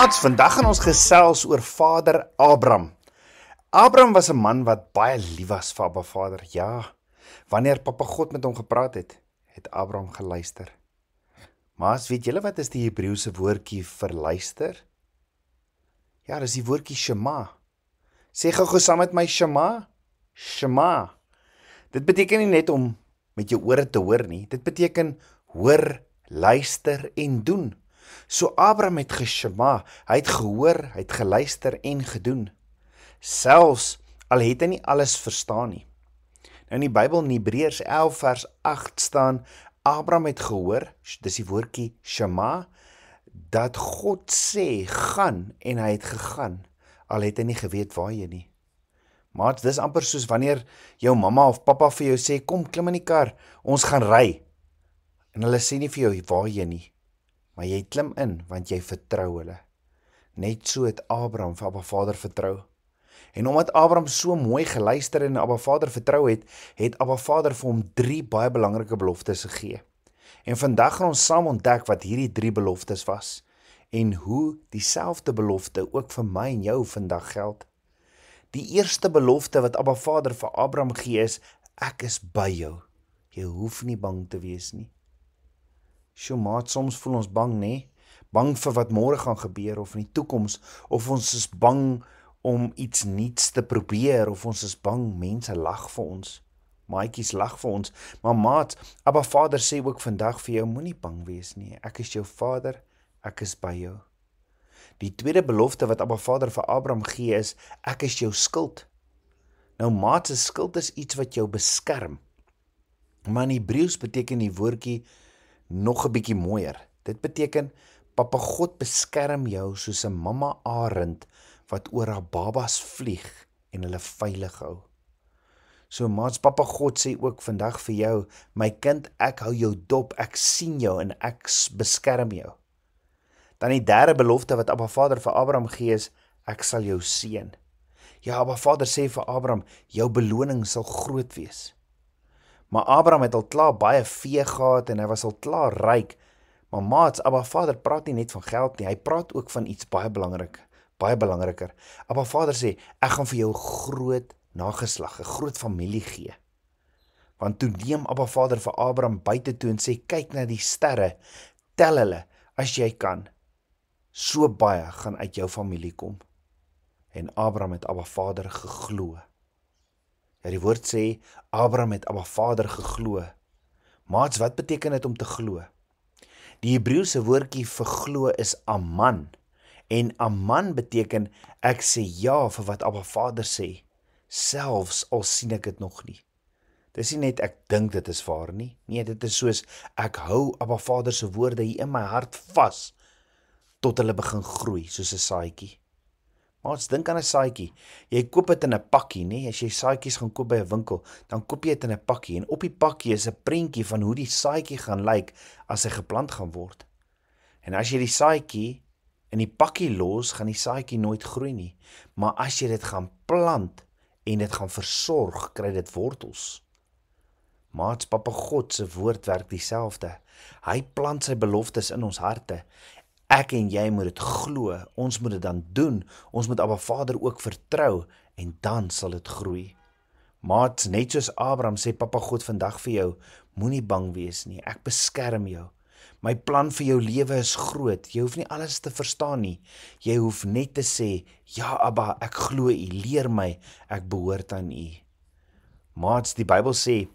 Maats, vandag gaan ons gesels oor vader Abraham. Abraham was 'n man wat baie lief was vir Abba Vader. Ja, wanneer Papa God met hom gepraat het, het Abraham geluister. Maats, weet julle wat is die Hebreëse woordjie vir luister? Ja, dis die woordjie Shema. Sê gou saam met my Shema. Shema. Dit beteken nie net om met jou ore te hoor nie. Dit beteken hoor, luister en doen. So Abraham het geshema, hy het gehoor, hy het geluister en gedoen. Selfs al het hy nie alles verstaan nie. Nou in die Bybel in Hebreërs 11 vers 8 staan, Abraham het gehoor, dis die woordjie shema, dat God sê, gaan, en hy het gegaan, al het hy nie geweet waar jy nie. Maar dis amper soos wanneer jou mamma of papa vir jou sê, kom klim in die kar, ons gaan ry. En hulle sê nie vir jou waar jy nie, maar jy klim in, want jy vertrou hulle. Net so het Abraham vir Abba Vader vertrou. En omdat Abraham so mooi geluister en Abba Vader vertrou het, het Abba Vader vir hom 3 baie belangrike beloftes gegee. En vandag gaan ons saam ontdek wat hierdie 3 beloftes was, en hoe dieselfde belofte ook vir my en jou vandag geld. Die eerste belofte wat Abba Vader vir Abraham gee is, ek is by jou. Jy hoef nie bang te wees nie. Sjoe maat, soms voel ons bang, nee? Bang vir wat môre gaan gebeur, of in die toekoms, of ons is bang om iets nuuts te probeer, of ons is bang, mense lag vir ons, maatjies lag vir ons, maar maat, Abba Vader sê ook vandag vir jou, moenie bang wees nie, ek is jou Vader, ek is by jou. Die tweede belofte wat Abba Vader vir Abraham gee is, ek is jou skild. Nou maat, se skild is iets wat jou beskerm, maar in Hebreëus beteken die woordjie nog 'n bietjie mooier. Dit beteken, Papa God beskerm jou soos 'n mamma arend wat oor haar babas vlieg en hulle veilig hou. So maats, Papa God sê ook vandag vir jou, my kind, ek hou jou dop, ek sien jou en ek beskerm jou. Dan die derde belofte wat Abba Vader vir Abraham gee is, ek sal jou seën. Ja, Abba Vader sê vir Abraham, jou beloning sal groot wees. Maar Abraham het al klaar baie vee gehad en hy was al klaar ryk. Maar maats, Abba Vader praat nie net van geld nie, hy praat ook van iets baie belangriker. Abba Vader sê, ek gaan vir jou groot nageslag, 'n groot familie gee. Want toe neem Abba Vader vir Abraham buite toe en sê, kyk na die sterre, tel hulle as jy kan. So baie gaan uit jou familie kom. En Abraham het Abba Vader geglo. Ja, die woord sê, Abraham het Abba Vader geglo. Maats, wat beteken dit om te glo? Die Hebreëse woordjie vir glo is aman. En aman beteken, ek sê ja vir wat Abba Vader sê, selfs al sien ek dit nog nie. Dis nie net ek dink dit is waar nie. Nee, dit is soos, ek hou Abba Vader se woorde hier in my hart vas, tot hulle begin groei, soos 'n saadjie. Maats, dink aan 'n saadjie. Jy koop dit in 'n pakkie, nee? As jy saadjies gaan koop by 'n winkel, dan koop jy dit in 'n pakkie en op die pakkie is 'n prentjie van hoe die saadjie gaan lyk as hy geplant gaan word. En as jy die saadjie in die pakkie los, gaan die saadjie nooit groei nie. Maar as jy dit gaan plant en dit gaan versorg, kry dit wortels. Maats, Papa God se woord werk dieselfde. Hy plant sy beloftes in ons harte. Ek en jy moet dit glo, ons moet dit dan doen, ons moet Abba Vader ook vertrou, en dan sal dit groei. Maats, net soos Abraham sê Papa God vandag vir jou, moenie bang wees nie, ek beskerm jou. My plan vir jou lewe is groot, jy hoef nie alles te verstaan nie, jy hoef net te sê, ja Abba, ek glo u, leer my, ek behoort aan u. Maats, die Bybel sê,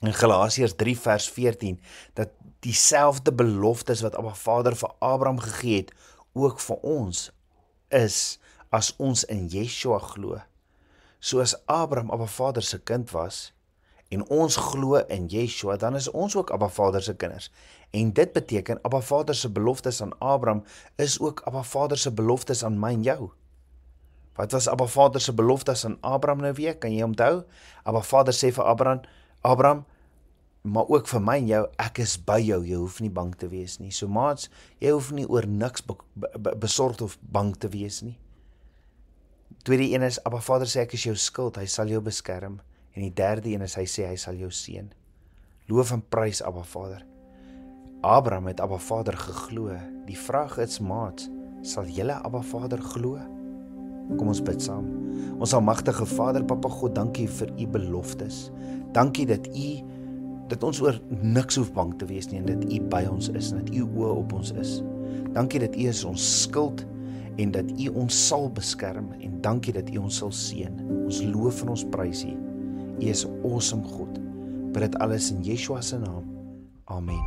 in Galasiërs 3 vers 14, dat dieselfde beloftes wat Abba Vader vir Abraham gegee het, ook vir ons is, as ons in Yeshua glo. So as Abraham Abba Vader se kind was, en ons glo in Yeshua, dan is ons ook Abba Vader se kinders. En dit beteken, Abba Vader se beloftes aan Abraham, is ook Abba Vader se beloftes aan my en jou. Wat was Abba Vader se beloftes aan Abraham nou weer? Kan jy onthou? Abba Vader sê vir Abraham, maar ook vir my en jou, ek is by jou, jy hoef nie bang te wees nie. So maats, jy hoef nie oor niks besorgd of bang te wees nie. Tweede een is, Abba Vader sê, ek is jou skild, hy sal jou beskerm. En die derde een is, hy sê, hy sal jou seën. Loof en prys Abba Vader. Abraham het Abba Vader geglo. Die vraag is, maat, Sal julle Abba Vader glo? Kom ons bid saam. Ons almagtige Vader, Papa God, dankie vir u beloftes. Dankie dat ons oor niks hoef bang te wees nie, en dat u by ons is, en dat u oë op ons is. Dankie dat u is ons skild, en dat u ons sal beskerm, en dankie dat u ons sal seën. Ons loof en ons prys u. U is 'n awesome God. Bid dit alles in Yeshua se naam. Amen.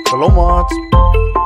Shalom maats.